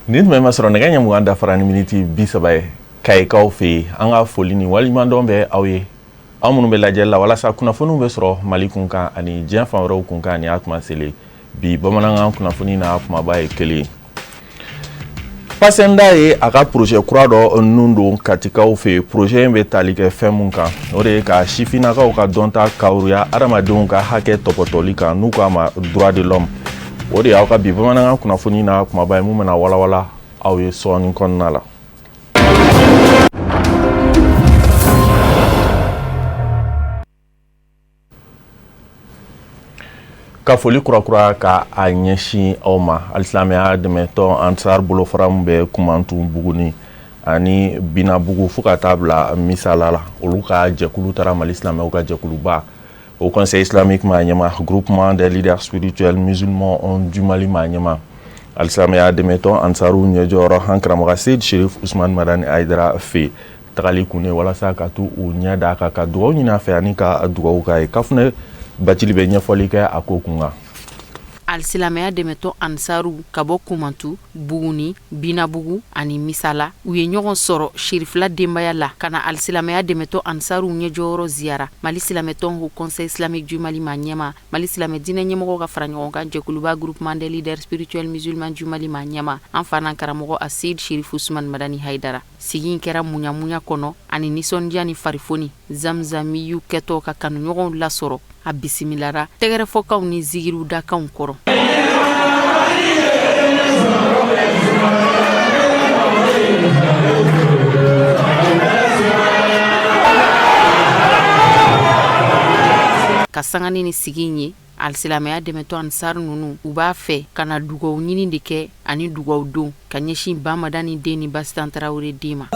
Nin tun bɛ ma sɔrɔ nɛgɛ ɲɛmugan dafara ni miniti 30 ye Kayikaw fɛ yen an ka foli ni waliɲumandɔn bɛ aw ye aw minnu bɛ lajɛli la walasa kunnafoniw bɛ sɔrɔ Mali kunkan ani diɲɛ fan wɛrɛw kunkan ni a tuma selen bi bamanankan kunnafoni n'a kumaba ye kelen Pasenda ye a ka projet kura dɔ nun don Katikaw fɛ projet in bɛ tali kɛ fɛn mun kan o de ye ka sifinnakaw ka dɔnta kawuya adamadenw ka hakɛ tɔpɔtɔli kan n'u k'a ma droit de l'homme o de y'aw ka bi bamanankan kunnafoni n'a kumaba ye mun bɛna walawala aw ye sɔɔni kɔnɔna la. Ka foli kurakura ka a ɲɛsin aw ma alisilamɛya dɛmɛtɔn Ansar bolofara min bɛ Kumantu Buguni ani Binabugu fo ka taa bila Misala la olu ka jɛkulu taara Mali silamɛw ka jɛkuluba au Conseil islamique ma ɲɛma groupement des leaders spirituels musulmans du Mali ma ɲɛma alisilamɛya dɛmɛtɔn Ansaru ɲɛjɔyɔrɔ han karamɔgɔ Seyid Sherif Usman Madani Aidara fɛ tagali kun ye walasa ka tu u ɲɛ d'a kan ka dugawu ɲini a fɛ ani ka dugawu k'a ye Kafunɛ Bacili bɛ ɲɛfɔli kɛ a ko kunga alisilamɛya dɛmɛtɔn Ansaru ka bɔ Kumantu Buguni Binabugu ani Misala u ye ɲɔgɔn sɔrɔ Sherifla denbaya la kana alisilamɛya dɛmɛtɔn Ansaru ɲɛjɔyɔrɔ ziyara Mali silamɛtɔn au Conseil islamique du Mali ma ɲɛma Mali silamɛ diinɛ ɲɛmɔgɔ ka fara ɲɔgɔn kan jɛkuluba groupement des leaders spirituels musulmans du Mali ma ɲɛma an fana karamɔgɔ a Seyid Sherif Usman Madani Haidara sigi in kɛra munyamunya kɔnɔ ani nisɔndiya ni farifoni zamzamiyu kɛtɔ ka kanuɲɔgɔnw lasɔrɔ a bisimilara tɛgɛrɛfɔkaw ni zigiriw dakanw kɔrɔ ka sangani ni sigi in ye alisilamɛya dɛmɛtɔn Ansar nunu u b'a fɛ kana dugawu ɲini de kɛ ani dugawu don ka ɲɛsin Bamadani den ni Basitan Tarawele den ma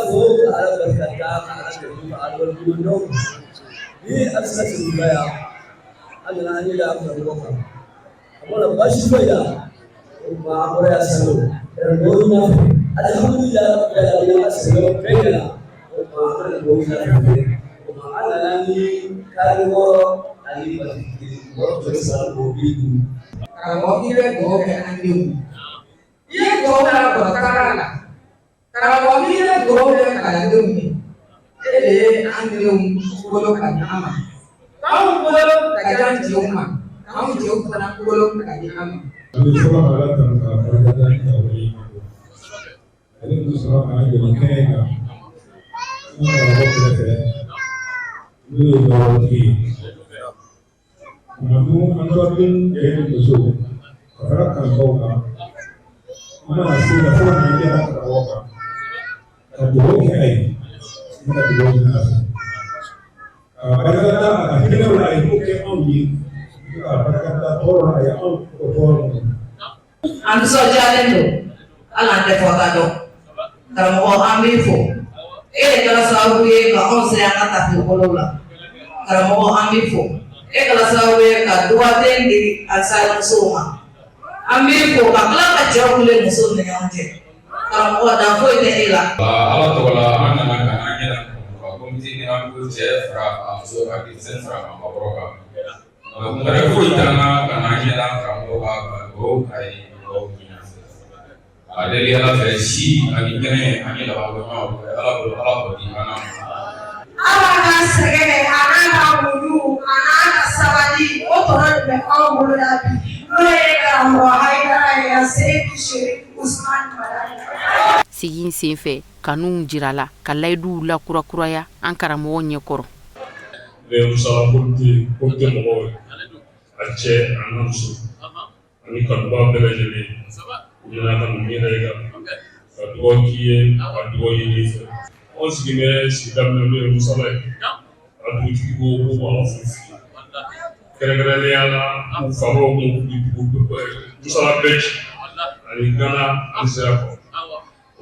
sigi in senfɛ kanuw jirala ka layiduw la kurakuraya an karamɔgɔ ɲɛkɔrɔ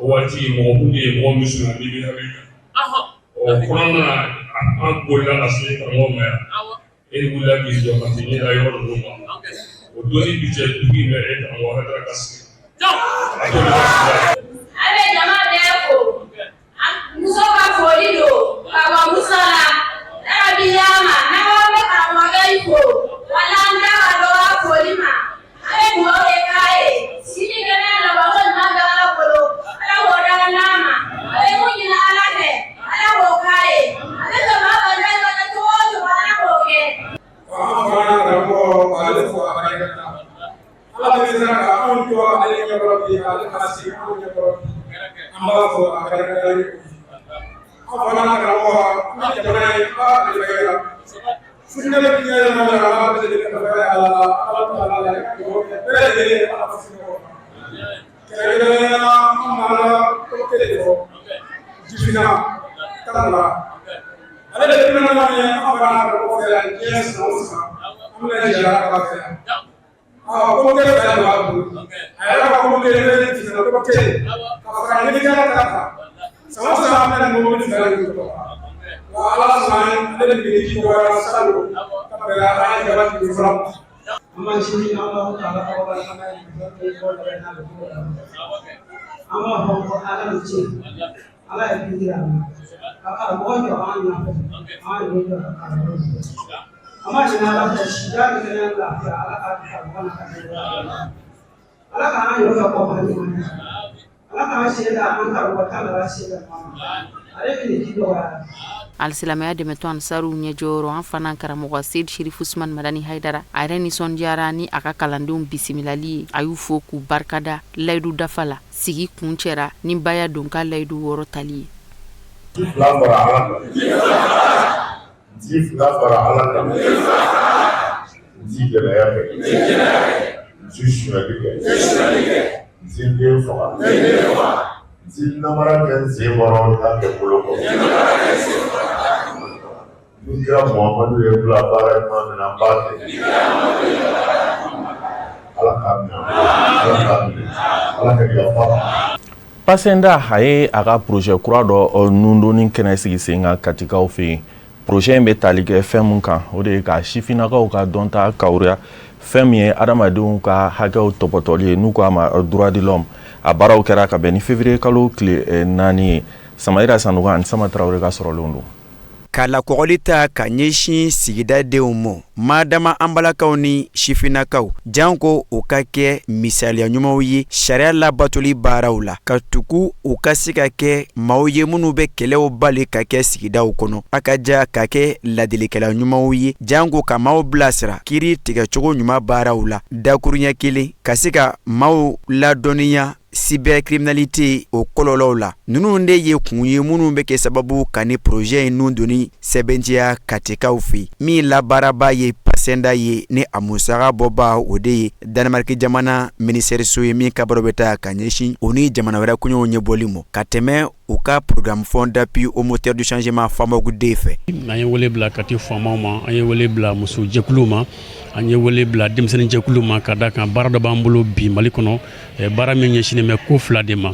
Wati mɔgɔ kun ye mɔgɔ musulman ni bɛ hakili kuranna an bolila ka se karamɔgɔ ma yan wulila k'i jɔ ka se ɲɛda yɔrɔ ninnu ma o doni bi cɛ dugu in bɛ karamɔgɔ hakili ka sigi a bɛ jama bɛɛ fo muso ka foli don ka bɔ muso la arabiya ma n'aw bɛ karamɔgɔ yi fo wala an da ka dɔgɔ foli ma a bɛ dugawu kɛ k'a ye sini kɛnɛ laban ko ɲuman bɛ ala bolo ale ka se ko ne ko amba fo akara afana karamɔgɔ ni jamana ye ba de bɛ kɛra funne bɛ diɲɛ na ala bɛ de ka bɛ ala taala la ko bɛɛ lajɛlen ala fo kɛrɛnkɛrɛnnenya la an mara ko kelen de fɔ jifina kalala ale de tɛmɛna n'a ye an fana ka ko fɛ yan diɲɛ san o san an bɛna jɛya ala fɛ yan ko kelen bɛ b'a bolo a yɛrɛ ka ko kelen bɛ jifina ko kelen ka fara ɲinikɛla ta kan sama sama bɛna mobili fɛrɛ de tɔgɔ wa ala sɔnna ale de bɛ ji wɛrɛ salo ka bɛn a ye jaba tigɛ fɔlɔ ama sini ama taala ka wala kana ko ko da na ko ama ho ko ala ni ci ala ya bidira aka mo yo an na ko an ni yo ama sini ala ko shida ni na la ala ka wana ka ala ka an yo ko ba ni ala ka shida an ka ko ta la shida ale ni ji do alsilamaya dɛmɛtɔ ansaru ɲɛjɔyɔrɔ an fana karamɔgɔ Seyd Sherif Usman Madani Haidara a yɛrɛ nisɔndiyara ni a ka kalandenw bisimilali ye a y'u fo k'u barikada layidu dafa la sigi kun cɛra ni baya don ka layidu wɔɔrɔ tali ye ji fila fara ala kan ji gɛlɛya fɛ ji suɲɛli kɛ ji den faga ji namara kɛ sen bɔrɔ k'a kɛ bolo kɔrɔ ni kira Muhammadu ye bila baara ɲuman min na n b'a kɛ ala k'a minɛ ala ka yafa Pasenda a ye a ka projet kura dɔ nundonni kɛnɛ sigi sen kan Katikaw fɛ yen. Projet in bɛ tali kɛ fɛn min kan o de ye ka sifinnakaw ka dɔnta kawuya fɛn min ye adamadenw ka hakɛw tɔpɔtɔli ye n'u k'a ma droit de l'homme. A baaraw kɛra ka bɛn ni février kalo tile 4 ye. Samayira Sanogo ani Sama Tarawele ka sɔrɔlenw don. Ka lakɔgɔli ta ka ɲɛsin sigida denw ma madama an balakaw ni sifinnakaw janko u ka kɛ misaliya ɲumanw ye sariya labatoli baaraw la ka tugu u ka se ka kɛ maaw ye minnu bɛ kɛlɛw bali ka kɛ sigidaw kɔnɔ a ka ja ka kɛ ladilikɛla ɲumanw ye janko ka maaw bilasira kiiri tigɛcogo ɲuman baaraw la dakuruɲɛ kelen ka se ka maaw ladɔnniya cybercriminalité o kɔlɔlɔw la ninnu de ye kun ye minnu bɛ kɛ sababu ka ni projet in nun doni sɛbɛntiya Katikaw fɛ min labaaraba ye Pasenda ye ni a musaka bɔba o de ye Danemark jamana ministère so ye min ka baro bɛ taa ka ɲɛsin o ni jamana wɛrɛ kuɲɔgɔnw ɲɛbɔli ma ka tɛmɛ u ka programme fond d'appui au moteur du changement FAMOG de fɛ. An ye wele bila kati faamaw ma an ye wele bila muso jɛkulu ma an ye wele bila denmisɛnnin jɛkulu ma ka da kan baara dɔ b'an bolo bi Mali kɔnɔ baara min ɲɛsinnen bɛ ko fila de ma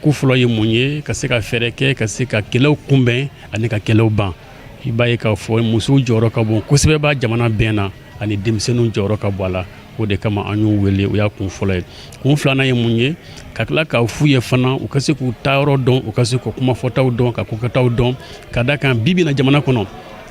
ko fɔlɔ ye mun ye ka se ka fɛɛrɛ kɛ ka se ka kɛlɛw kunbɛn ani ka kɛlɛw ban i b'a ye k'a fɔ musow jɔyɔrɔ ka bon kosɛbɛ b'a jamana bɛɛ na ani denmisɛnninw jɔyɔrɔ ka bɔ a la o de kama an y'u wele o y'a kun fɔlɔ ye kun filanan ye mun ye ka tila k'a f'u ye fana u ka se k'u taayɔrɔ dɔn u ka se k'u kumafɔtaw dɔn ka kokɛtaw dɔn ka da kan bi na jamana kɔnɔ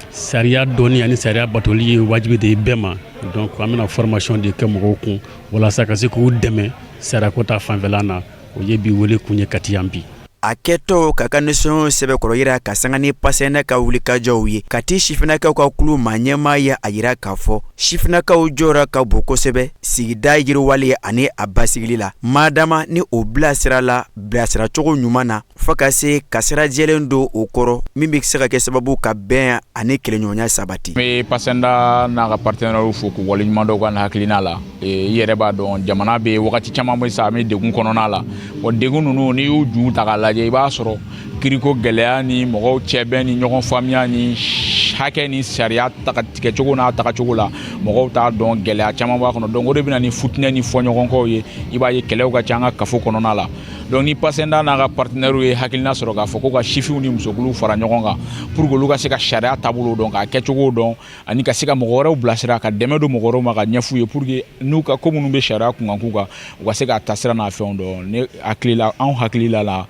sariya dɔnni ani sariya batoli ye wajibi de ye bɛɛ ma donc an bɛna formation de kɛ mɔgɔw kun walasa ka se k'u dɛmɛ sariyako ta fanfɛla na o ye bi wele kun ye kati yan bi. A kɛtɔ ka ka nisɔn sɛbɛkɔrɔ yira ka sanga ni Pasenda ka wulikajɔw ye kati sifinnakaw ka kulu ma ɲɛma ye a yira k'a fɔ sifinnakaw jɔra ka bon kosɛbɛ sigida yiriwali ani a basigili la madama ni o bilasira la bilasiracogo ɲuman na fɔ ka se ka sira jɛlen don o kɔrɔ min bɛ se ka kɛ sababu ka bɛn ani kɛlɛɲɔgɔnya sabati. N bɛ Pasenda n'a ka partenaires fo k'u waleɲuman dɔw ka hakilina la i yɛrɛ b'a dɔn jamana bɛ wagati caman bɛ sa an bɛ degun kɔnɔna la wa degun ninnu n'i y'u ju ta k'a lajɛ i b'a sɔrɔ kiriko gɛlɛya ni mɔgɔw cɛbɛn ni ɲɔgɔn faamuya ni hakɛ ni sariya tigɛcogo n'a tagacogo la mɔgɔw t'a dɔn gɛlɛya caman b'a kɔnɔ donc o de bɛ na ni futinɛ ni fɔɲɔgɔnkɔw ye i b'a ye kɛlɛw ka ca an ka kafo kɔnɔna la donc ni Pasenda n'a ka partenaires ye hakilina sɔrɔ k'a fɔ ko ka sifinw ni musokuluw fara ɲɔgɔn kan pour que olu ka se ka sariya taabolo dɔn k'a kɛcogo dɔn ani ka se ka mɔgɔ wɛrɛw bilasira ka dɛmɛ don mɔgɔ wɛrɛw ma ka ɲɛf'u ye pour que n'u ka ko minnu bɛ sariya kunkan k'u kan u ka se k'a tasira n'a fɛnw dɔn ne hakilila anw hakilila la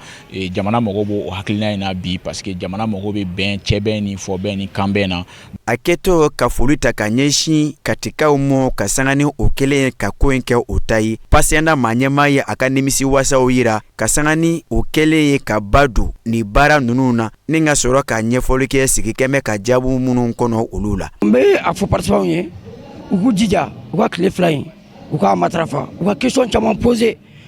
jamana mɔgɔw b'o hakilina in na bi parce que jamana mɔgɔw bɛ bɛn cɛbɛn ni fɔbɛn ni kanbɛn na. A kɛtɔ ka foli ta ka ɲɛsin Katikaw ma ka sanga ni o kelen ye ka ko in kɛ o ta ye Pasenda maa ɲɛmaa ye a ka nimisi wasaw yira ka sanga ni o kelen ye ka ba don ni baara ninnu na ni ka sɔrɔ ka ɲɛfɔli kɛ sigi kɛmɛ ka jaabu minnu kɔnɔ olu la. N bɛ a fɔ participants ye u k'u jija u ka tile fila in u k'a matarafa u ka question caman poser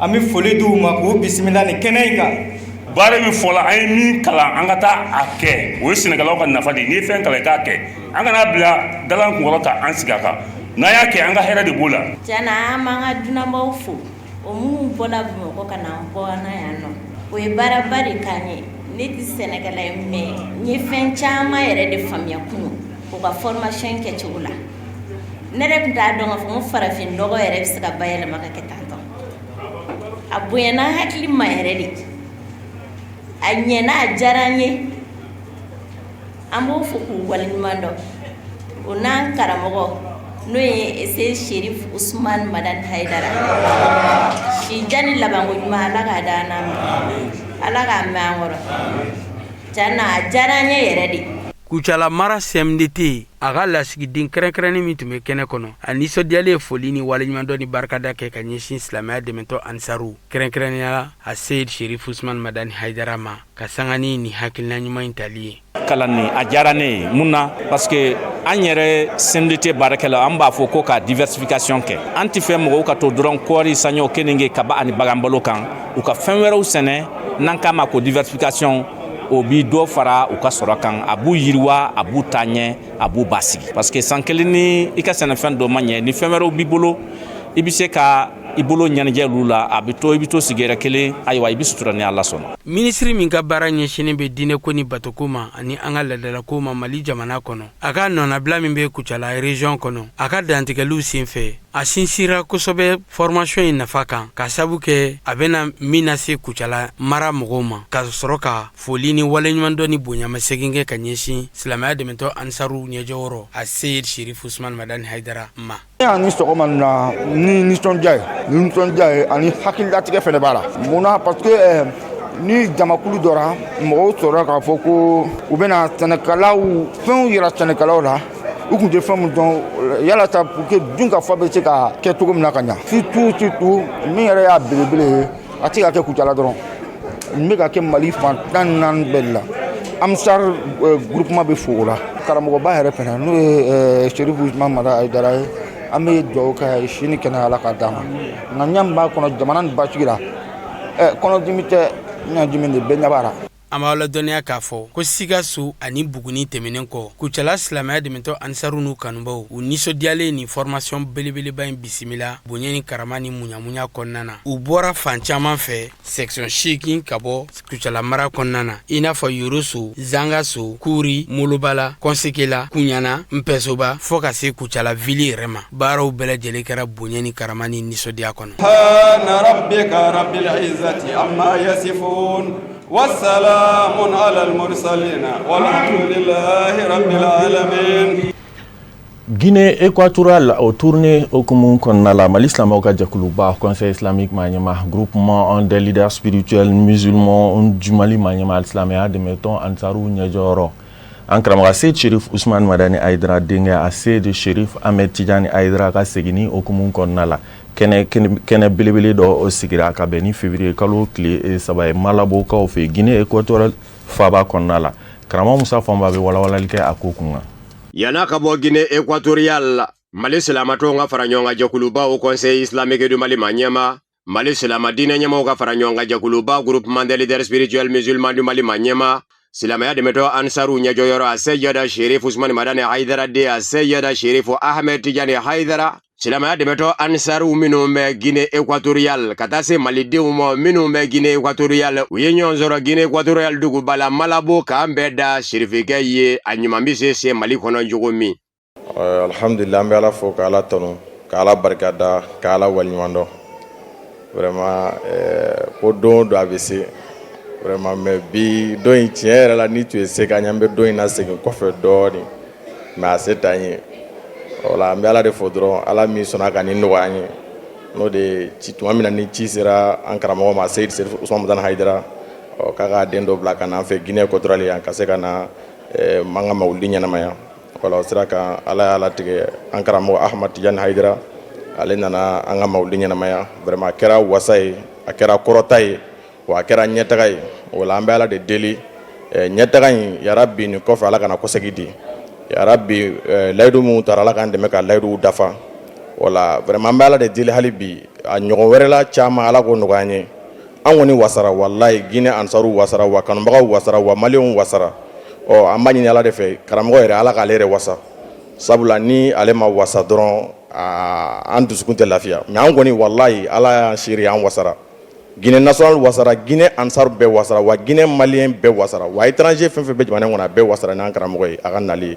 an bɛ foli di u ma k'u bisimila nin kɛnɛ in kan. baara min fɔla an ye min kalan an ka taa a kɛ o ye sɛnɛkɛlaw ka nafa de ye n'i ye fɛn kalan i k'a kɛ an kana bila dalan kunkɔrɔ ka an sigi a kan n'an y'a kɛ an ka hɛrɛ de b'o la. Tiɲɛna an b'an ka dunanbaw fo o minnu bɔla Bamakɔ ka na an bɔ an na yan nɔ o ye baaraba de k'an ye ne tɛ sɛnɛkɛla ye mais n ye fɛn caman yɛrɛ de faamuya kunun o ka formation kɛcogo la ne yɛrɛ tun t'a dɔn k'a fɔ ko farafin nɔgɔ yɛrɛ bɛ se ka bayɛlɛma ka kɛ tantɔ a bonyana hakili ma yɛrɛ de a ɲɛna a diyara n ye an b'o fo k'u waleɲuman dɔn o n'an karamɔgɔ n'o ye ese Sherif Usman Madan Haidara si jani labanko ɲuman ala k'a d'an ma ala k'a mɛn an kɔrɔ tiɲɛna a diyara n ye yɛrɛ de. Kucala mara CMDT a ka lasigiden kɛrɛnkɛrɛnnen min tun bɛ kɛnɛ kɔnɔ a nisɔndiyalen ye foli ni waleɲumandɔn ni barikada kɛ ka ɲɛsin silamɛya dɛmɛtɔ Ansaru kɛrɛnkɛrɛnnenya a Seyid Sherif Usman Madani Haidara ma ka sanga ni nin hakilina ɲuman in tali ye. Kalanni a diyara ne ye mun na parce que an yɛrɛ CMDT baarakɛla an b'a fɔ ko ka diversification kɛ an tɛ fɛ mɔgɔw ka to dɔrɔn kɔɔri saɲɔ kenige kaba ani baganbalo kan u ka fɛn wɛrɛw sɛnɛ n'an k'a ma ko diversification o bi dɔ fara u ka sɔrɔ kan a b'u yiriwa a b'u taa ɲɛ a b'u basigi parce que san kelen ni i ka sɛnɛfɛn dɔ ma ɲɛ ni fɛn wɛrɛw b'i bolo i bɛ se ka i bolo ɲɛnajɛ olu la a bɛ to i bɛ to sigiyɔrɔ kelen ayiwa i bɛ sutura ni Ala sɔnna. Minisiri min ka baara ɲɛsinnen bɛ diinɛ ko ni batoko ma ani an ka laadalako ma Mali jamana kɔnɔ a ka nɔnabila min bɛ Kucala région kɔnɔ a ka dantigɛliw senfɛ a sinsira kosɛbɛ formation in nafa kan ka sabu kɛ a bɛna min lase Kucala mara mɔgɔw ma ka sɔrɔ ka foli ni waleɲumandɔn ni bonyamasegin kɛ ka ɲɛsin silamɛya dɛmɛtɔ Ansaru ɲɛjɔyɔrɔ a Seyid Sherif Usman Madani Haidara ma. Ni sɔgɔma na ni nisɔndiya ye ani hakililatigɛ fɛnɛ b'a la mun na parce que ni jamakulu dɔra mɔgɔw sɔrɔ k'a fɔ ko u bɛna sɛnɛkɛlaw fɛnw yira sɛnɛkɛlaw la u tun tɛ fɛn min dɔn yala sa pour que dunkafa bɛ se ka kɛ cogo min na ka ɲa surtout min yɛrɛ y'a belebele ye a tɛ ka kɛ Kucala dɔrɔn n bɛ ka kɛ Mali fan 14 bɛɛ la Amsar groupement bɛ fo o la karamɔgɔba yɛrɛ fɛnɛ n'o ye Sherif Usman Madani Haidara ye an bɛ dugawu kɛ sini kɛnɛ ala k'a d'a ma nka ɲɛ min b'a kɔnɔ jamana ni basigi la kɔnɔdimi tɛ ɲɛdimi de bɛɛ ɲɛ b'a la. An b'aw ladɔnniya k'a fɔ ko Sikaso ani Buguni tɛmɛnen kɔ Kucala silamɛya dɛmɛtɔ Ansaru n'u kanubaw u nisɔndiyalen ni formation belebeleba in bisimila bonya ni karama ni munyamunya kɔnɔna na u bɔra fan caman fɛ section 8 ka bɔ Kucala mara kɔnɔna na i n'a fɔ Yoroso, Zangaso, Kuri, Molobala, Kɔnsekela, Kuɲana, Mpɛsoba fɔ ka se Kucala ville yɛrɛ ma baaraw bɛɛ lajɛlen kɛra bonya ni karama ni nisɔndiya kɔnɔ. Subhana rabbika rabbil izzati amma yasifun والسلام على المرسلين والحمد لله رب العالمين. Guinée équatoriale au tourné au Koumoun Konala, Mali Islamo Kadjakuluba, Conseil islamique Manyama, groupement des leaders spirituels musulmans du Mali Manyama Islamia, de mettons Ansarou Nyajoro. Ankramara Seyid Sherif Usman Madani Haidara Dengue à Seyid Sherif Ahmed Tidjani Haidara ka segini au Koumoun Konala. Kene belebele dɔ o sigira ka bɛn ni février kalo tile 3 ye Malabo kaw fɛ Guinée équatoriale faaba kɔnɔna la karamɔgɔ Musa Fanba bɛ walawalali kɛ a ko kunna. Yana ka bɔ Guinée équatoriale Mali silamatɔw ka fara ɲɔgɔn kan jɛkuluba au Conseil islamique du Mali ma ɲɛma Mali silama diinɛ ɲɛmaaw ka fara ɲɔgɔn kan jɛkuluba groupement des leaders spirituels musulmans du Mali ma ɲɛma silamɛya dɛmɛtɔ Ansaru ɲɛjɔyɔrɔ a Seyid Sherif Usman Madani Haidara de a Seyid Sherif Ahmed Tidjani Haidara silamɛya dɛmɛtɔ Ansaru minnu bɛ Guinée équatoriale ka taa se malidenw ma minnu bɛ Guinée équatoriale u ye ɲɔgɔn sɔrɔ Guinée équatoriale duguba la Malabo k'an bɛɛ da sirifikɛ ye a ɲuman bɛ se Mali kɔnɔ cogo min. Alhamdulillah an bɛ Ala fo ka Ala tanu ka Ala barikada ka Ala waleɲuman dɔn vraiment ko don do a bɛ se vraiment mais bi don in tiɲɛ yɛrɛ la ni tun ye se ka ɲɛ an bɛ don in na segin kɔfɛ dɔɔni mais a se t'an ye. Voilà, an bɛ Ala de fo dɔrɔn Ala min sɔnna ka nin nɔgɔya an ye n'o de ci tuma min na ni ci sera an karamɔgɔ ma Seyid Sherif Usman Madani Haidara k'a ka den dɔ bila ka na an fɛ Guinée équatoriale yan ka se ka na an ka mawuludi ɲɛnamaya voilà o sira kan Ala y'a latigɛ an karamɔgɔ Ahmed Tidjani Haidara ale nana an ka mawuludi ɲɛnamaya vraiment a kɛra wasa ye a kɛra kɔrɔta ye wa a kɛra ɲɛtaga ye o la an bɛ Ala de deli ɲɛtaga in yarabi nin kɔfɛ Ala kana kɔsɛgi di yarabi layidu mun taara Ala k'an dɛmɛ ka layidu dafa wala vraiment an bɛ Ala de deli hali bi a ɲɔgɔn wɛrɛ la caman ala ko nɔgɔya an ye an kɔni wasara wallahi Guinée ansaru wasara wa kanubagaw wasara wa maliyɛnw wasara an b'a ɲini ala de fɛ karamɔgɔ yɛrɛ ala k'ale yɛrɛ wasa sabula ni ale ma wasa dɔrɔn an dusukun tɛ lafiya mais an kɔni wallahi ala y'an seere an wasara Guinée national wasara Guinée ansaru bɛɛ wasara wa Guinée maliyɛn bɛɛ wasara wa étranger fɛn fɛn bɛ jamana kɔnɔ a bɛɛ wasara n'an karamɔgɔ ye a ka nali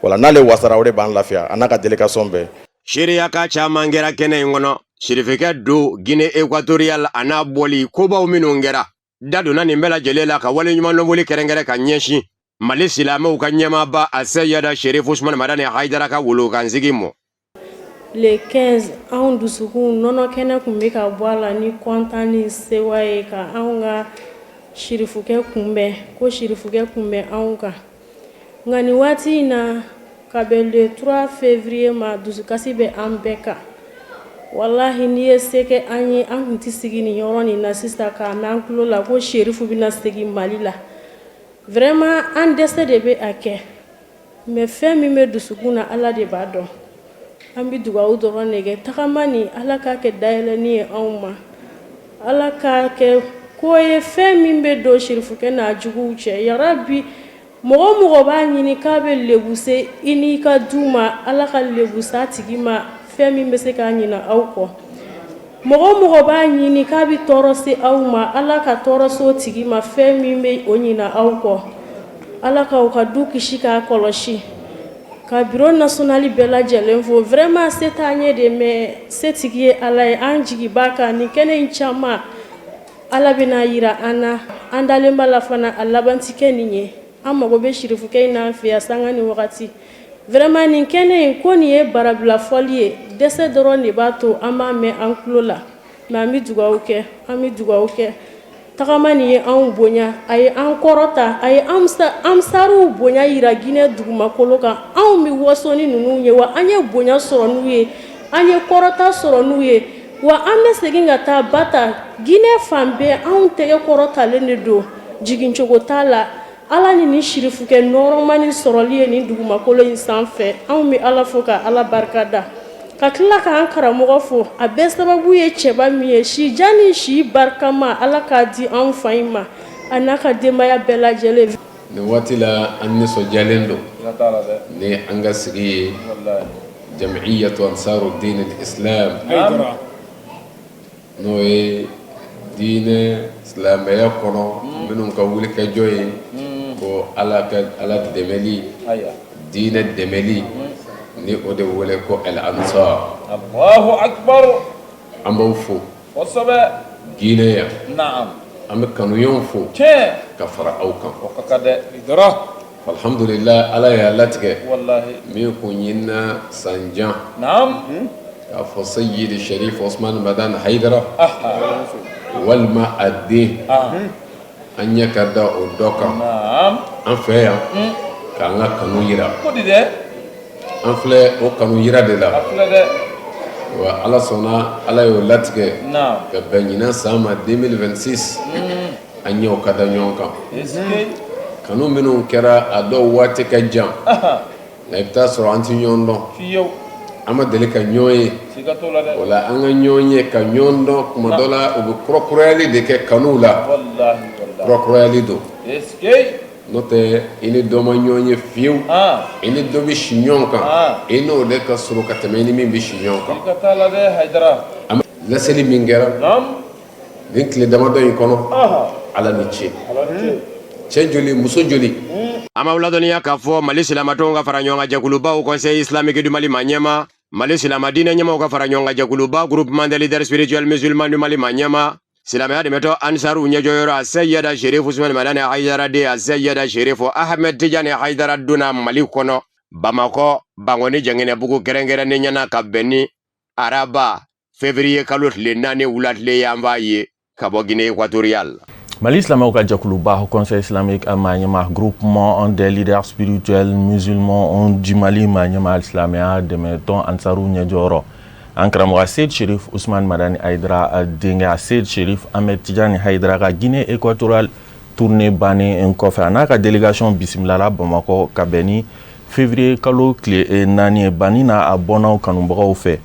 wala n'ale wasara o de b'an lafiya a n'a ka délégation bɛɛ seereya ka caaman kɛra kɛnɛ in kɔnɔ sirifikɛ do Guinée équatoriale a n'a bɔli kobaw minnu kɛra da donna nin bɛɛ lajɛlen la ka waleɲumandɔnboli kɛrɛnkɛrɛn ka ɲɛsin Mali silamɛw ka ɲɛmaaba a Seyada Sherif Ousmane Madani Haidara ka wolokansigi mɔ. Le 15 anw dusukun nɔnɔ kɛnɛ kun bɛ ka bɔ a la ni kɔntan ni sewa ye ka anw ka sirifukɛ kunbɛn ko sirifukɛ kunbɛn anw kan nka nin waati in na ka bɛn le 3 février ma dusukasi bɛ an bɛɛ kan wallahi n'i ye se kɛ an ye an kun tɛ sigi nin yɔrɔ nin na sisan k'a mɛn an tulo la ko serifu bɛna segin Mali la vraiment an dɛsɛ de bɛ a kɛ mais fɛn min bɛ dusukun na ala de b'a dɔn an bɛ dugawu dɔrɔn de kɛ tagama nin ala k'a kɛ dayɛlɛni ye anw ma ala k'a kɛ ko ye fɛn min bɛ don sirifukɛ n'a juguw cɛ yarabi mɔgɔ o mɔgɔ b'a ɲini k'a bɛ lebu se i n'i ka du ma ala ka lebu se a tigi ma fɛn min bɛ se k'a ɲina aw kɔ mɔgɔ o mɔgɔ b'a ɲini k'a bɛ tɔɔrɔ se aw ma ala ka tɔɔrɔ se o tigi ma fɛn min bɛ o ɲina aw kɔ ala k'aw ka du kisi k'a kɔlɔsi ka bureau national bɛɛ lajɛlen fo vraiment se t'an ye de mais setigi ye ala ye an jigi b'a kan nin kɛnɛ in caman ala bɛna yira an na an dalen b'a la fana a laban tɛ kɛ nin ye an mago bɛ sirifukɛ in n'an fɛ yan sanga ni wagati vraiment nin kɛnɛ in ko nin ye barabila fɔli ye dɛsɛ dɔrɔn de b'a to an b'a mɛn an tulo la mais an bɛ dugawu kɛ tagama nin ye anw bonya a ye an kɔrɔta a ye amsaruw bonya yira Guinée dugumakolo kan anw bɛ waso ni ninnu ye wa an ye bonya sɔrɔ n'u ye an ye kɔrɔta sɔrɔ n'u ye wa an bɛ segin ka taa bata Guinée fan bɛɛ anw tɛgɛ kɔrɔtalen de don jigincogo t'a la ala ni nin sirifukɛ nɔrɔmani sɔrɔli ye nin dugumakolo in sanfɛ anw bɛ ala fo ka ala barikada ka tila k'an karamɔgɔ fo a bɛɛ sababu ye cɛba min ye si jan ni si barikama ala k'a di anw fa in ma a n'a ka denbaya bɛɛ lajɛlen nin waati la an nisɔndiyalen don ni an ka sigi ye jamiyatu ansaru din al-islam n'o ye diinɛ silamɛya kɔnɔ minnu ka wulikajɔ ye ko ala dɛmɛli diinɛ dɛmɛli ni o de wele ko al-ansar Allahu akbar an b'aw fo kosɛbɛ Guinée yan naam an bɛ kanuɲɔgɔnw fo tiɲɛ ka fara aw kan o ka kan dɛ idara alhamdulillah ala y'a latigɛ wallahi min kun ɲinina san jan naam k'a fɔ Seyidi Sherif Ousmane Madani Haidara walima a den an ɲɛ ka da o dɔ kan an fɛ yan k'an ka kanu yira kodi dɛ an filɛ o kanu yira de la a filɛ dɛ wa ala sɔnna ala y'o latigɛ naam ka bɛn ɲinan san ma 2026 an ɲɛw ka da ɲɔgɔn kan kanu minnu kɛra a dɔw waati ka jan nka i bɛ taa sɔrɔ an tɛ ɲɔgɔn dɔn fiyewu an ma deli ka ɲɔgɔn ye siga t'o la dɛ o la an ka ɲɔgɔn ye ka ɲɔgɔn dɔn kuma dɔ la u bɛ kɔrɔkɔrɔyali de kɛ kanuw la kɔrɔkɔrɔyali don n'o tɛ i ni dɔ ma ɲɔgɔn ye fiyewu i ni dɔ bɛ si ɲɔgɔn kan i n'o de ka sɔrɔ ka tɛmɛ i ni min bɛ si ɲɔgɔn kan siga t'a la dɛ Haidara laseli min kɛra nin tile damadɔ in kɔnɔ ala ni ce cɛ joli muso joli an b'aw ladɔnniya k'a fɔ Mali silamatɔnw ka fara ɲɔgɔn kan jɛkulubaw Conseil islamique du Mali ma ɲɛma Mali silama diinɛ ɲɛmaw ka fara ɲɔgɔn kan jɛkuluba groupement des leaders spirituels musulmans du Mali ma ɲɛma silamɛya dɛmɛtɔ ansaru ɲɛjɔyɔrɔ a Seyada Sherif Ousmane Madani Haidara de a Seyada Sherif Ahmed Tijani Haidara donna Mali kɔnɔ Bamakɔ Bangoni Jɛngɛnɛbugu kɛrɛnkɛrɛnnen ɲɛna ka bɛn ni araba février kalo tile 4 wula tile an b'a ye ka bɔ Guinée équatoriale. Mali islamique ka jɛkuluba Conseil islamique ma ɲɛma groupement des leaders spirituels musulmans du Mali ma ɲɛma silamɛya dɛmɛtɔ ansaru ɲɛjɔyɔrɔ an karamɔgɔ Seydi Sherif Ousmane Madani Haidara denkɛ Seydi Sherif Ahmed Tijani Haidara ka Guinée équatoriale tournée bannen kɔfɛ a n'a ka délégation bisimilala Bamakɔ ka bɛn ni février kalo tile 4 banni na a bɔnnaw kanubagaw fɛ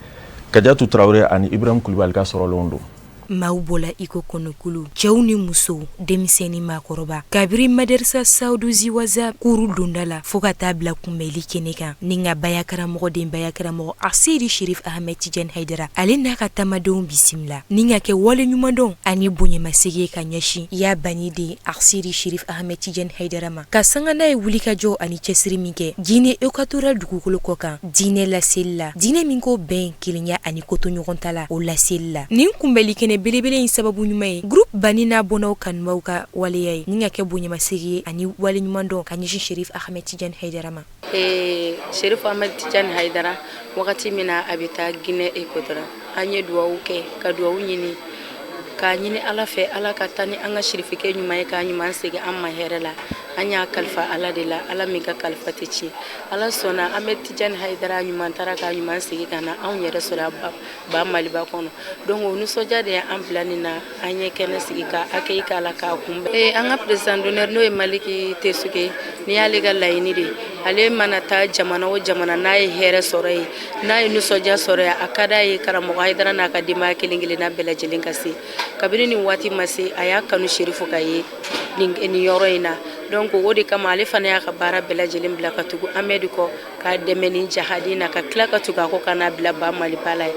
Kadiatou Traoré ani Ibrahim Koulibaly ka sɔrɔlenw don. Maaw bɔla iko kɔnɔkulu cɛw ni musow denmisɛnni maakɔrɔba kabiri madarasa Saudu Ziwaza kuru donda la fo ka taa bila kunbɛli kɛnɛ kan ni ka baya karamɔgɔ denbaya karamɔgɔ Aseri Sherif Ahmed Tidiane Haidara ale n'a ka tamadenw bisimila ni ka kɛ wale ɲumandɔn ani bonyamasegi ka ɲɛsin y'a bani de Aseri Sherif Ahmed Tidiane Haidara ma ka sanga n'a ye wulikajɔ ani cɛsiri min kɛ diinɛ équatorial dugukolo kɔ kan diinɛ laseli la diinɛ min ko bɛn kelenya ani koto ɲɔgɔn ta la o laseli la nin kunbɛli kɛnɛ belebele in sababu ɲuman ye groupe banina bonaw kanubaw ka waleya ye ni ka kɛ bonyamasegi ye ani wale ɲumandɔn ka ɲɛsin Sherif Ahmed Tidiane Haidara ma. Sherif Ahmed Tidiane Haidara wagati min na a bɛ taa Guinée Équatoriale an ye duwawu kɛ ka duwawu ɲini k'a ɲini Ala fɛ Ala ka taa ni an ka shirifikɛ ɲuman ye k'a ɲuman segin an ma hɛrɛ la an y'a kalifa Ala de la Ala min ka kalifa tɛ tiɲɛ Ala sɔnna Ahmed Tidiane Haidara ɲuman taara k'a ɲuman segin ka na anw yɛrɛ sɔrɔ ba Maliba kɔnɔ donc o nisɔndiya de y'an bila nin na an ye kɛnɛ sigi ka accueil k'a la k'a kunbɛn an ka président d'honneur n'o ye Maliki Tesuke ni y'ale ka laɲini de ale mana taa jamana o jamana n'a ye hɛrɛ sɔrɔ ye n'a ye nisɔndiya sɔrɔ ye a ka d'a ye karamɔgɔ Haidara n'a ka denbaya kelen kelenna bɛɛ lajɛlen ka se kabini nin waati ma se a y'a kanu Sherifu ka ye nin yɔrɔ in na donc o de kama ale fana y'a ka baara bɛɛ lajɛlen bila ka tugu Ahmed kɔ k'a dɛmɛ nin jahadi na ka tila ka tugu a kɔ ka n'a bila ba Maliba la ye.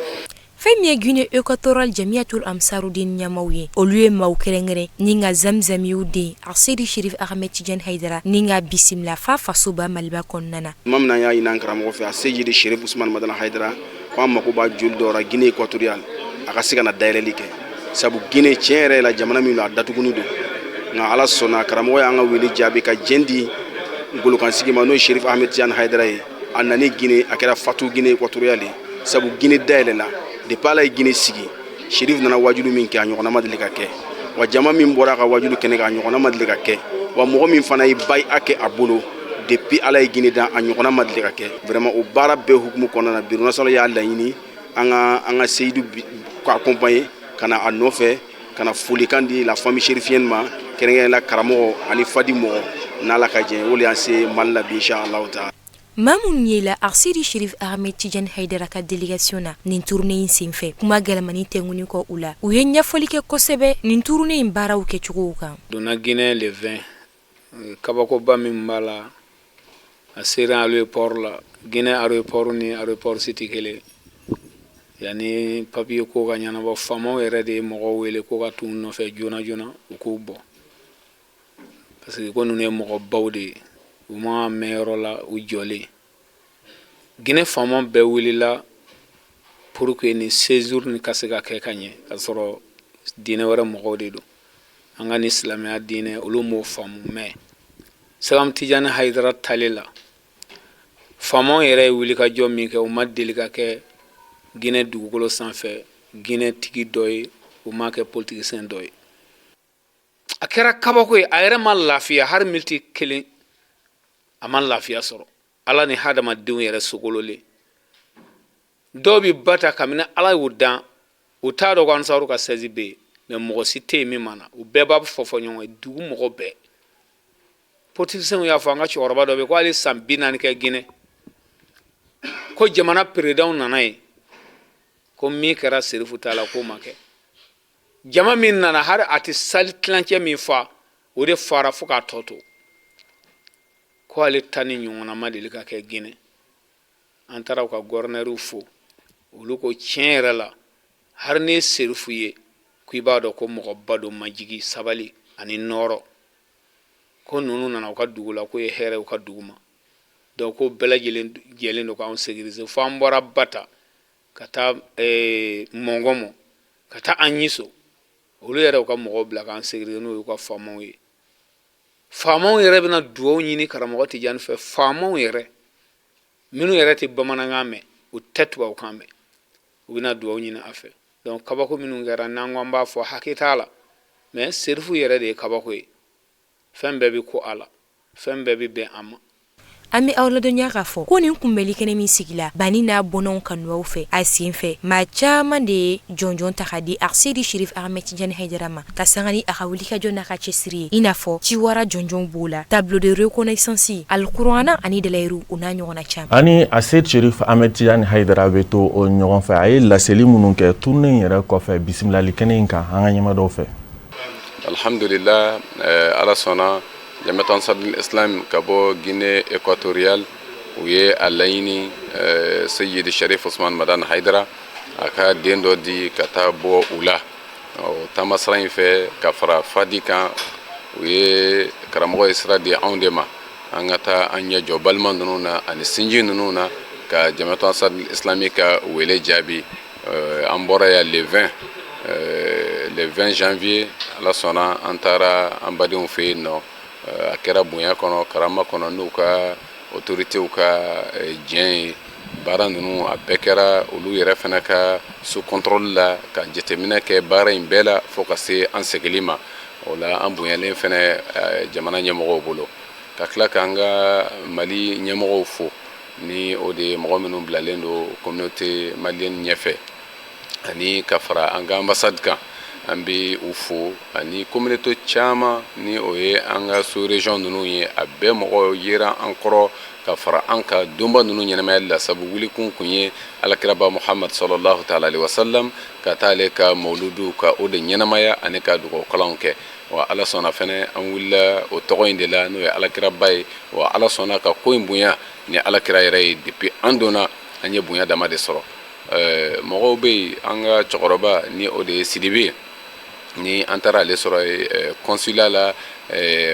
Fɛn min ye Guinée Équatoriale Jamiatul Ansarudine ɲɛmaw ye olu ye maaw kɛrɛnkɛrɛn ni ka zamzamiw den Aseri Sherif Ahmed Tidiane Haidara ni ka bisimila fa faso ba Maliba kɔnɔna na. Tuma min na an y'a ɲini an karamɔgɔ fɛ Aseri Sherif Ousmane Madana Haidara k'an mako b'a joli dɔ la Guinée Équatoriale a ka se ka na dayɛlɛli kɛ sabu Guinée tiɲɛ yɛrɛ la jamana min don a datuguni don nka Ala sɔnna karamɔgɔ y'an ka wele jaabi ka jɛn di ngolokansigi ma n'o ye Sherif Ahmed Tidiane Haidara ye a nani Guinée a kɛra fatu Guinée Équatoriale ye sabu Guinée dayɛlɛla depuis Ala ye Guinée sigi Sherif nana wajulu min kɛ a ɲɔgɔnna ma deli ka kɛ wa jama min bɔra a ka wajulu kɛnɛ kan a ɲɔgɔnna ma deli ka kɛ wa mɔgɔ min fana ye bayi a kɛ a bolo depuis Ala ye Guinée dan a ɲɔgɔnna ma deli ka kɛ vraiment o baara bɛɛ hukumu kɔnɔna na Bureau national y'a laɲini an ka Seydou ko accompagner ka na a nɔfɛ ka na folikan di la famille chérifienne ma kɛrɛnkɛrɛnnen la karamɔgɔ ani fadi mɔgɔ n'Ala ka jɛn o le y'an se Mali la bi inchallahu taala. Mamun yela Aseri Sherif Ahmed Tidiane Haidara ka délégation na nin tournée in senfɛ kuma gɛlɛmani tɛnguni kɔ u la u ye ɲɛfɔli kɛ kosɛbɛ nin tournée in baaraw kɛcogow kan. Donna Guinée le 20 kabakoba min b'a la a sera aéroport la Guinée aéroport ni aéroport city kelen yani papier ko ka ɲanabɔ faamaw yɛrɛ de ye mɔgɔw wele ko ka t'u nɔfɛ joona joona u k'u bɔ parce que ko ninnu ye mɔgɔbaw de ye u ma mɛn yɔrɔ la u jɔlen Guinée faamaw bɛɛ wulila pour que ni séjour ni ka se ka kɛ ka ɲɛ ka sɔrɔ diinɛ wɛrɛ mɔgɔw de don an ka ni silamɛya diinɛ olu m'o faamu mais Sagam Tidiane Haidara tale la faamaw yɛrɛ ye wulikajɔ min kɛ u ma deli ka kɛ Guinée dugukolo sanfɛ Guinée tigi dɔ ye u ma kɛ politicien dɔ ye a kɛra kabako ye a yɛrɛ ma lafiya hari miniti kelen a ma lafiya sɔrɔ Ala ni hadamadenw yɛrɛ sogololen dɔw bi bata kabini Ala y'u dan u t'a dɔn ko Ansaru ka 16 bɛ yen mais mɔgɔ si tɛ yen min ma na u bɛɛ b'a fɔ ɲɔgɔn ye dugu mɔgɔ bɛɛ politiciens y'a fɔ an ka cɛkɔrɔba dɔ bɛ yen ko hali san 40 kɛ Guinée ko jamana président nana yen ko min kɛra Serifu ta la ko ma kɛ jama min nana hari a tɛ sali tilancɛ min fa o de fara fo k'a tɔ to ko ale ta ni ɲɔgɔnna ma deli ka kɛ Guinée an taara u ka gouverneur fo olu ko tiɲɛ yɛrɛ la hari ne Serifu ye ko i b'a dɔn ko mɔgɔba don majigi sabali ani nɔɔrɔ ko ninnu nana u ka dugu la ko ye hɛrɛ u ka dugu ma donc ko bɛɛ lajɛlen jɛlen don k'anw sécuriser fo an bɔra Bata ka taa Mɔngɔmɔ ka taa Anyiso olu yɛrɛ u ka mɔgɔw bila k'an sécuriser n'o y'u ka faamaw ye faamaw yɛrɛ bɛna duwawu ɲini karamɔgɔ Tijani fɛ faamaw yɛrɛ minnu yɛrɛ tɛ bamanankan mɛn u tɛ tubabukan mɛn u bɛna duwawu ɲini a fɛ donc kabako minnu kɛra n'an ko an b'a fɔ hakɛ t'a la mais Serifu yɛrɛ de ye kabako ye fɛn bɛɛ bɛ ko a la fɛn bɛɛ bɛ bɛn a ma. an bɛ aw ladɔnya k'a fɔ ko nin kunbɛli kɛnɛ min sigila bani n'a bɔnnaw kanuwaw fɛ a sen fɛ maa caman de ye jɔnjɔn ta ka di Seydi Sherif Ahmed Tidiane Haidara ma ka sanga ni a ka wulikajɔ n'a ka cɛsiri ye i n'a fɔ ciwara jɔnjɔn b'o la tableau de reconnaissance alikuranna ani dalayiru o n'a ɲɔgɔnna caman ani Seydi Sherif Ahmed Tidiane Haidara bɛ to o ɲɔgɔn fɛ a ye laseli minnu kɛ tournée yɛrɛ kɔfɛ bisimilali kɛnɛ in kan an ka ɲɛmaadɔw fɛ alhamdulillah ala sɔnna Jamiat Ansarul Islam ka bɔ Guinée équatoriale u ye a laɲini Seydi Sherif Ousmane Madane Haidara a ka den dɔ di ka taa bɔ u la tamasira in fɛ ka fara fadi kan u ye karamɔgɔ ye sira di anw de ma an ka taa an ɲɛ jɔ balima ninnu na ani sinji ninnu na ka Jamiat Ansarul Islami ka wele jaabi an bɔra ya le 20 janvier ala sɔnna an taara an badenw fɛ yen nɔ a kɛra bonya kɔnɔ karama kɔnɔ n'u ka autorités ka diɲɛ ye baara ninnu a bɛɛ kɛra olu yɛrɛ fana ka sous contrôle la ka jateminɛ kɛ baara in bɛɛ la fo ka se an segili ma o la an bonyalen fana jamana ɲɛmɔgɔw bolo ka tila k'an ka Mali ɲɛmɔgɔw fo ni o de ye mɔgɔ minnu bilalen don communauté malienne ɲɛfɛ ani ka fara an ka ambassade kan an bɛ u fo ani communauté caman ni o ye an ka sous région ninnu ye a bɛɛ mɔgɔ yera an kɔrɔ ka fara an ka donba ninnu ɲɛnɛmayali la sabu wulikun kun ye alakiraba Muhammad sallallahu ta'ala alaihi wasallam ka taa ale ka mawludu ka o de ɲɛnamaya ani ka dugawu kalanw kɛ wa ala sɔnna fɛnɛ an wulila o tɔgɔ in de la n'o ye alakiraba ye wa ala sɔnna ka ko in bonya ni alakira yɛrɛ ye depuis an donna an ye bonya dama de sɔrɔ mɔgɔw bɛ yen an ka cɛkɔrɔba ni o de ye Sidibe ni an taara ale sɔrɔ consulat la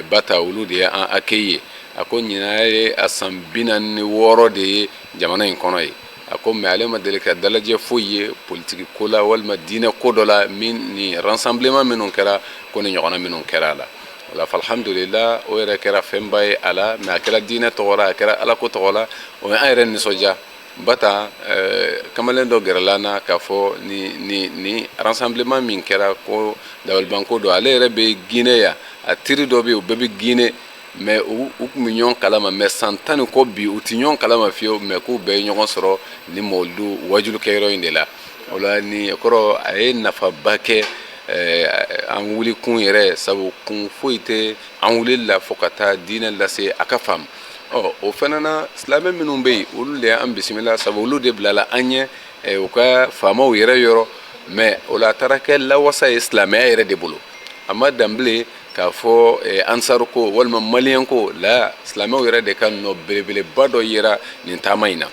Bata olu de ye an accueilli a ko ɲinan ye a san 46 de ye jamana in kɔnɔ ye a ko mais ale ma deli ka dalajɛ foyi ye politique ko la walima diinɛ ko dɔ la min ni rassemblement minnu kɛra ko ni ɲɔgɔnna minnu kɛra a la o la alhamdulillah o yɛrɛ kɛra fɛnba ye a la mais a kɛra diinɛ tɔgɔ la a kɛra ala ko tɔgɔ la o ye an yɛrɛ nisɔndiya Bata kamalen dɔ gɛrɛla na k'a fɔ ni rassemblement min kɛra ko dabalibanko don ale yɛrɛ bɛ Guinée ya a teri dɔ bɛ yen o bɛɛ bɛ Guinée mais u kun bɛ ɲɔgɔn kalama mais san 10 ni kɔ bi u tɛ ɲɔgɔn kalama fiyewu mais k'u bɛɛ ye ɲɔgɔn sɔrɔ ni mawludu wajulukɛyɔrɔ in de la o la ni kɔrɔ a ye nafaba kɛ an wulikun yɛrɛ sabu kun foyi tɛ an wulili la fo ka taa diinɛ lase a ka faamu o fana na silamɛ minnu bɛ yen olu de y'an bisimila sabu olu de bilala an ɲɛ u ka faamaw yɛrɛ yɔrɔ mais o la a taara kɛ lawasa ye silamɛya yɛrɛ de bolo a ma dan bilen k'a fɔ ansaru ko walima maliyɛn ko la silamɛw yɛrɛ de ka nɔ belebeleba dɔ yera nin taama in na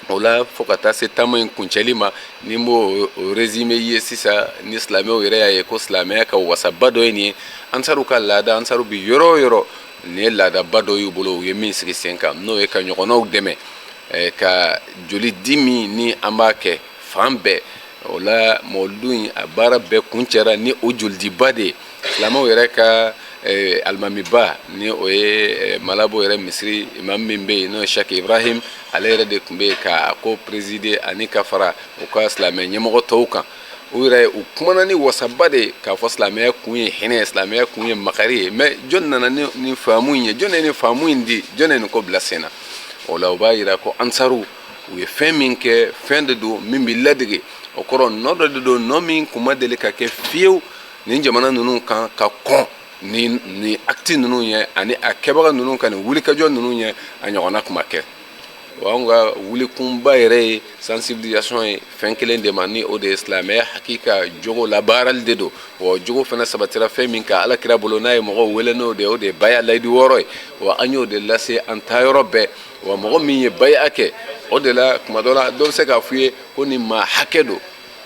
o la fo ka taa se taama in kuncɛli ma ni m'o résumé ye sisan ni silamɛw yɛrɛ y'a ye ko silamɛya ka wasaba dɔ ye nin ye ansaru ka laada ansaru bi yɔrɔ o yɔrɔ nin ye laadaba dɔ y'u bolo u ye min sigi sen kan n'o ye ka ɲɔgɔnnaw dɛmɛ ka joli di min ni an b'a kɛ fan bɛɛ o la mawludu in a baara bɛɛ kun cɛra ni o jolidiba de ye silamɛw yɛrɛ ka alimamiba ni o ye malabo yɛrɛ misiri imam min bɛ yen n'o ye Sheikh Ibrahim ale yɛrɛ de tun bɛ yen k'a ko présider ani ka fara u ka silamɛ ɲɛmɔgɔ tɔw kan u yɛrɛ u kumana ni wasaba de k'a fɔ silamɛya kun ye hinɛ ye silamɛya kun ye makari ye mais jɔn nana ni faamu in ye jɔn ye ni faamu in di jɔn ye nin ko bila sen na o la u b'a yira ko ansaru u ye fɛn min kɛ fɛn de don min bɛ ladege o kɔrɔ nɔ dɔ de don nɔ min kun ma deli ka kɛ fiyewu nin jamana ninnu kan ka kɔn ni acte ninnu ye ani a kɛbaga ninnu kan ni wulikajɔ ninnu ye a ɲɔgɔnna kuma kɛ wa an ka wulikunba yɛrɛ ye sensibilisation ye fɛn kelen de ma ni o de ye silamɛya hakika jogo labaarali de don wa jogo fana sabatira fɛn min ka alakira bolo n'a ye mɔgɔw wele n'o de ye o de ye baya layidi 6 ye wa an y'o de lase an taayɔrɔ bɛɛ wa mɔgɔ min ye baya kɛ o de la kuma dɔ la dɔ bɛ se k'a f'i ye ko nin maa hakɛ don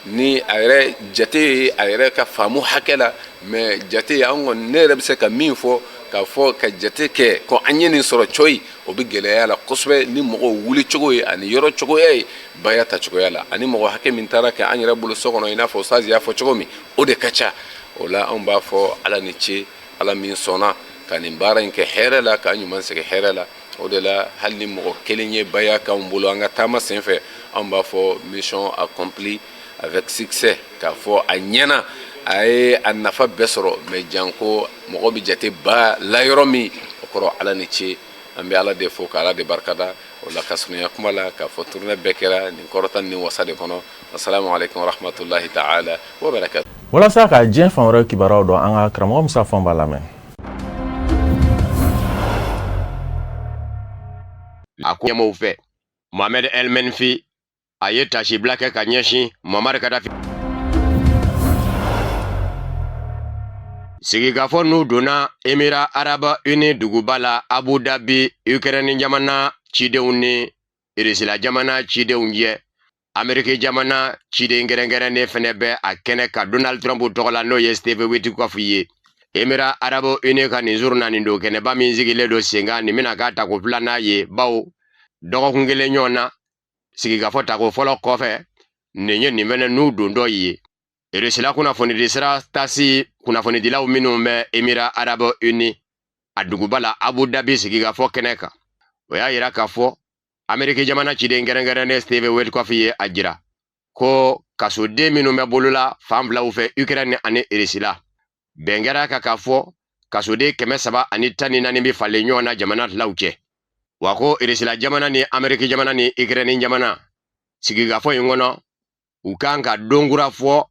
ni a yɛrɛ jate ye a yɛrɛ ka faamu hakɛ la mais jate an kɔni ne yɛrɛ bɛ se ka min fɔ k'a fɔ ka jate kɛ ko an ye nin sɔrɔ coyi o bɛ gɛlɛya la kosɛbɛ ni mɔgɔw wuli cogo ye ani yɔrɔ cogoya ye baya ta cogoya la ani mɔgɔ hakɛ min taara kɛ an yɛrɛ bolo so kɔnɔ i n'a fɔ Ustaz y'a fɔ cogo min o de ka ca o la anw b'a fɔ ala ni ce ala min sɔnna ka nin baara in kɛ hɛrɛ la k'a ɲuman sɛgɛn hɛrɛ la o de la hali ni mɔgɔ kelen ye baya k'anw bolo an ka taama senfɛ anw b'a fɔ mission accomplie avec succès k'a fɔ a ɲɛna a ye a nafa bɛɛ sɔrɔ mais janko mɔgɔ bɛ jate ba la yɔrɔ min o kɔrɔ ala ni ce an bɛ ala de fo ka ala de barikada o la ka sunuya kuma la k'a fɔ tournée bɛɛ kɛra nin kɔrɔta ni wasa de kɔnɔ. Assalamu alaikum wa rahmatullahi ta'ala wa barakatuh. walasa ka diɲɛ fan wɛrɛ kibaruyaw dɔn an ka karamɔgɔ Musa Fɔn b'a lamɛn. a ko ɲɛmɔgɔw fɛ Mohamed El Menfi a ye tasibila kɛ ka ɲɛsin Muammar Kadafi. Sigikafɔ n'u donna Émirats Arabes Unis duguba la Abu Dhabi, Ukraine jamana cidenw ni Russie jamana cidenw jɛ. Amérique jamana ciden gɛrɛngɛrɛnnen fɛnɛ bɛ a kɛnɛ ka Donald Trump tɔgɔ la n'o ye Steve Witkoff ye. Émirats Arabes Unis ka nin jour naani don kɛnɛba min sigilen don sen kan nin bɛna k'a tako filanan ye bawo dɔgɔkun kelen ɲɔgɔn na sigikafɔ tako fɔlɔ kɔfɛ nin ye nin fɛnɛ n'u don dɔ ye. Russie kunnafonidi sira tasi kunnafonidilaw minnu bɛ Émirats Arabes Unis a duguba la Abu Dhabi sigikafɔ kɛnɛ kan o y'a yira k'a fɔ Amérique jamana ciden gɛrɛngɛrɛnnen Steve Witkoff ye a jira ko kasoden minnu bɛ bolola fan filaw fɛ Ukraine ani Russie la bɛn kɛra kan k'a fɔ kasoden 314 bɛ falen ɲɔgɔn na jamana filaw cɛ wa ko Russie jamana ni Amérique jamana ni Ukraine jamana sigikafɔ in kɔnɔ u kan ka dongura fɔ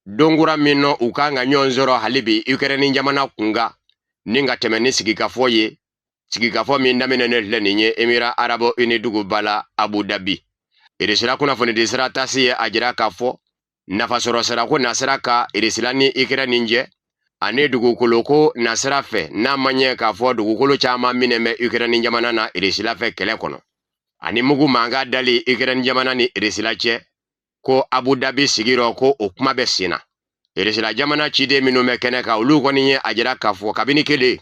dongura min nɔ u kan ka ɲɔgɔn sɔrɔ hali bi Ukraine jamana kunga ni ka tɛmɛ ni sigikafɔ ye sigikafɔ min daminɛnen filɛ nin ye Émirats Arabes Unis duguba la Abu Dhabi. Russie kunnafonidi sira tasi ye a jira k'a fɔ nafasɔrɔ sirako nasira ka Russie ni Ukraine jɛ ani dugukolo ko nasira fɛ n'a ma ɲɛ k'a fɔ dugukolo caman minɛ bɛ Ukraine jamana na Russie fɛ kɛlɛ kɔnɔ ani mugu mankan dali Ukraine jamana ni Russie cɛ ko Abu Dhabi sigirɔ ko o kuma bɛ sen na. Russie jamana ciden minnu bɛ kɛnɛ kan olu kɔni ye a jira k'a fɔ kabini kelen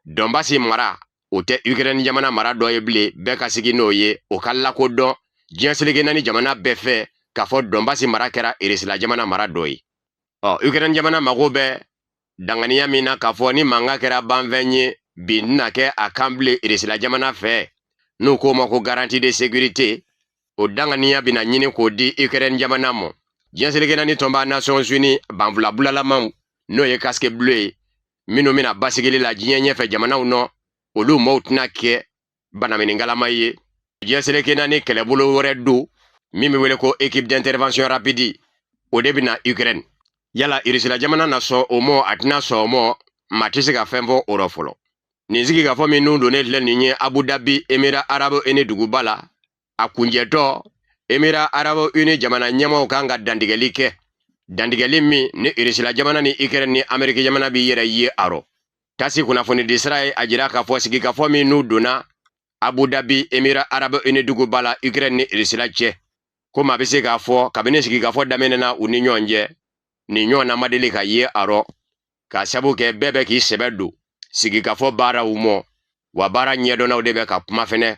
Donbasi mara o tɛ Ukraine jamana mara dɔ ye bilen bɛɛ ka sigi n'o ye o ka lakodɔn diɲɛ seleke naani jamana bɛɛ fɛ k'a fɔ Donbasi mara kɛra Russie jamana mara dɔ ye. Ukraine jamana mago bɛ danganiya min na k'a fɔ ni mankan kɛra banfɛn ye bi na kɛ a kan bilen Russie jamana fɛ n'u k'o ma ko garantie de sécurité o danganiya bɛna ɲini k'o di Ukraine jamana ma. Diɲɛ seleke naani tɔnba Nations Unies banfula bulalamaw n'o ye casque bleu ye minnu bɛna basigili la diɲɛ ɲɛfɛ jamanaw nɔ olu maaw tɛna kɛ banamingalama ye. Diɲɛ seleke naani kɛlɛbolo wɛrɛ don min bɛ wele ko équipe d'intervention rapide o de bɛna Ukraine. Yala Russie jamana na sɔn o mɔ a tɛna sɔn o mɔ maa tɛ se ka fɛn fɔ o rɔ fɔlɔ. Nin sigikafɔ min n'u donnen filɛ nin ye Abu Dhabi Émirats Arabes Unis duguba la a kunjɛtɔ Émirats Arabes Unis jamana ɲɛmaaw kan ka dantigɛli kɛ dantigɛli min ni Russie jamana ni Ukraine ni Amérique jamana b'i yɛrɛ ye a rɔ. Tasi kunnafonidi sira ye a jira k'a fɔ sigikafɔ min n'u donna Abu Dhabi Émirats Arabes Unis duguba la Ukraine ni Russie cɛ ko maa bɛ se k'a fɔ kabini sigikafɔ daminɛna u ni ɲɔgɔn cɛ ni ɲɔgɔn na ma deli ka ye a rɔ k'a sabu kɛ bɛɛ bɛ k'i sɛbɛ don sigikafɔ baaraw mɔ wa baara ɲɛdɔnnaw de bɛ ka kuma fɛnɛ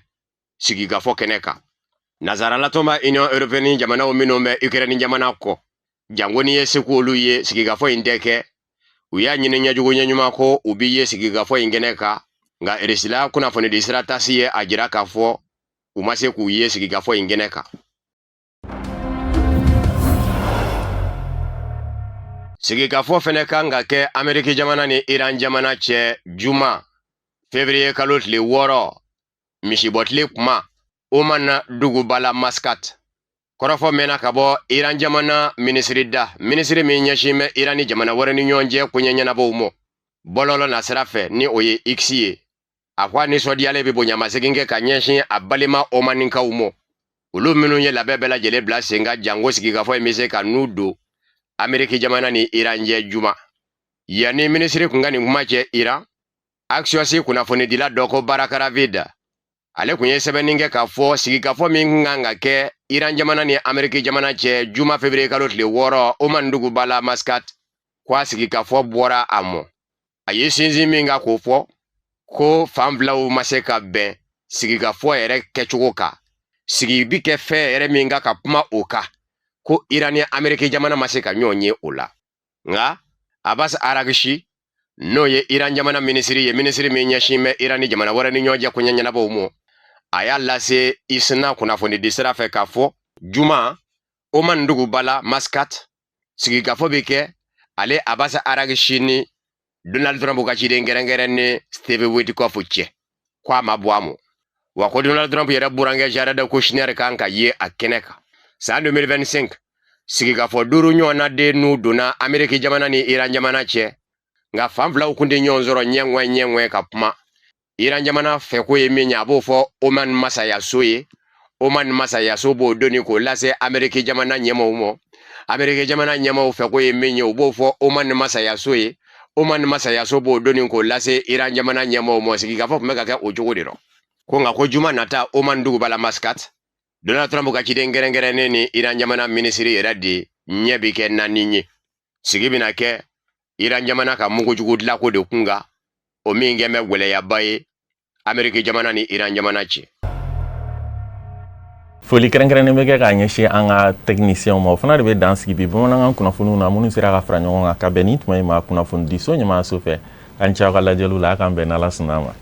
sigikafɔ kɛnɛ kan. Nazaralatɔnba Union Européenne jamanaw minnu bɛ Ukraine jamana kɔ jango ni ye seko olu ye sigikafɔ in tɛ kɛ u y'a ɲini ɲɛjugu ɲɛɲuman ko u bi ye sigikafɔ in kɛnɛ kan nka Russie kunnafonidi sira tasi ye a jira k'a fɔ u ma se k'u ye sigikafɔ in kɛnɛ kan. Sigikafɔ fɛnɛ kan ka kɛ Amérique jamana ni Iran jamana cɛ juma février kalo tile 6 misibɔ tile kuma Oman duguba la Muscat. Kɔrɔfɔ mɛnna ka bɔ Iran jamana minisiri min ɲɛsin bɛ Iran ni jamana wɛrɛ ni ɲɔgɔn cɛ koɲɛ ɲɛnabɔw mɔ bɔlɔlɔ na sira fɛ ni o ye X ye a ko a nisɔndiyalen bɛ bonyamasegin kɛ ka ɲɛsin a balima Omanikaw mɔ olu minnu ye labɛn bɛɛ lajɛlen bila sen kan jango sigikafɔ in bɛ se ka n'u don Amérique jamana ni Iran cɛ juma yanni minisiri kun ka nin kuma cɛ Iran Axios kunnafonidila dɔ ko Barakara Vida ale kun ye sɛbɛnni kɛ k'a fɔ sigikafɔ min kan ka kɛ Iran jamana ni Amérique jamana cɛ juma février kalo tile 6 Oman duguba la Muscat ko a sigikafɔ bɔra a mɔ a ye sinsin min ka k'o fɔ ko fan filaw ma se ka bɛn sigikafɔ yɛrɛ kɛcogo kan sigi bi kɛ fɛn yɛrɛ min ka kuma o kan ko Iran ni Amérique jamana ma se ka ɲɔgɔn ye o la nka Abbas Araghchi n'o ye Iran jamana minisiri ye minisiri min ɲɛsin bɛ Iran ni jamana wɛrɛ ni ɲɔgɔn cɛ koɲɛ ɲɛnabɔw mɔ a y'a lase ISNA kunnafonidi sira fɛ k'a fɔ juma Oman duguba la Muscat sigikafɔ bɛ kɛ ale Abbas Araghchi ni Donald Trump ka ciden gɛrɛngɛrɛn ni Steve Witkoff cɛ ko a ma bɔ a mɔ wa ko Donald Trump yɛrɛ burankɛ Jared Kushner kan ka ye a kɛnɛ kan san 2025 sigikafɔ 5 ɲɔgɔnna de n'u donna Ameriki jamana ni Iran jamana cɛ nga fan filaw kun tɛ ɲɔgɔn sɔrɔ ɲɛŋɛ ka kuma Iran jamana fɛko ye min ye a b'o fɔ Oman masayaso ye Oman masayaso b'o doni ko lase Ameriki jamana ɲɛmaaw ma Ameriki jamana ɲɛmaaw fɛko ye min ye o b'o fɔ Oman masayaso ye Oman masayaso b'o doni ko lase Iran jamana ɲɛmaaw ma sigikafɔ kun bɛ ka kɛ o cogo de rɔ ko nga ko juma nata Oman duguba la Muscat Donald Trump ka ciden gɛrɛngɛrɛnnen ni Iran jamana minisiri yɛrɛ de ɲɛ bi kɛ naani ye sigi bɛna kɛ Iran jamana ka mugujugu dilako de kunga o min kɛn bɛ gwɛlɛyaba ye Ameriki jamana ni Iran jamana cɛ foli kɛrɛnkɛrɛnnen bɛ kɛ k'a ɲɛsin an ka technicien ma o fana de bɛ dan sigi bi bamanankan kunnafoniw na minnu sera ka fara ɲɔgɔn kan ka bɛn ni tuma in ma kunnafoni di so ɲɛmaayaso fɛ k'an ci aw ka lajɛliw la a k'an bɛn n'Ala sɔnn'a ma